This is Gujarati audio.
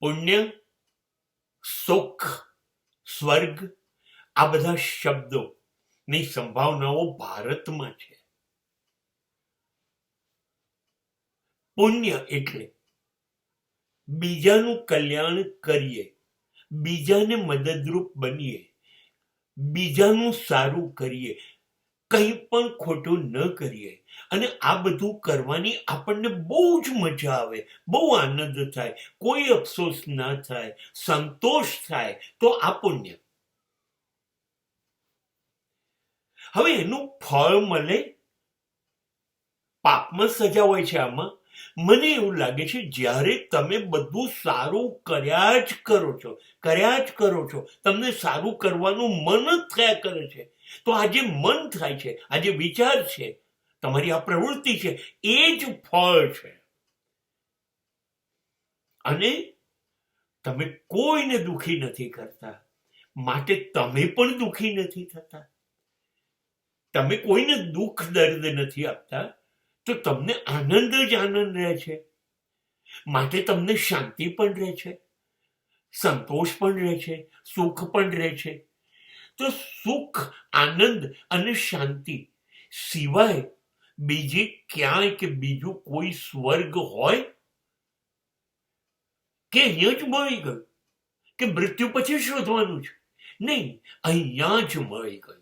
પુણ્ય, સુખ, સ્વર્ગ, આ બધા શબ્દોની સંભાવનાઓ ભારતમાં છે. પુણ્ય એટલે બીજાનું કલ્યાણ કરીએ, બીજાને મદદરૂપ બનીએ, બીજાનું સારું કરીએ, કંઈ પણ ખોટું ન કરીએ. અને આ બધું કરવાની આપણને બહુ જ મજા આવે, બહુ આનંદ થાય, કોઈ અફસોસ ના થાય, સંતોષ થાય, તો આ પુણ્ય. હવે એનું ફળ મળે, પાપમાં સજા હોય છે. આમાં મને એવું લાગે છે જ્યારે તમે બધું સારું કર્યા જ કરો છો, તમને સારું કરવાનું મન જ થયા કરે છે, તો આ જે મન થાય છે, આ જે વિચાર છે, તમારી આ પ્રવૃત્તિ છે, એ જ ફળ છે. અને તમે કોઈને દુખી નથી કરતા, માટે તમે પણ દુખી નથી થતા. તમે કોઈને દુઃખ દર્દ નથી આપતા, તો તમને આનંદ જ આનંદ રહે છે. માટે તમને શાંતિ પણ રહે છે, સંતોષ પણ રહે છે, સુખ પણ રહે છે. તો સુખ, આનંદ અને શાંતિ સિવાય બીજી ક્યાંય કે બીજું કોઈ સ્વર્ગ હોય કે અહીંયા જ મળી ગયું, કે મૃત્યુ પછી શોધવાનું છે? નહીં, અહીંયા જ મળી ગયું.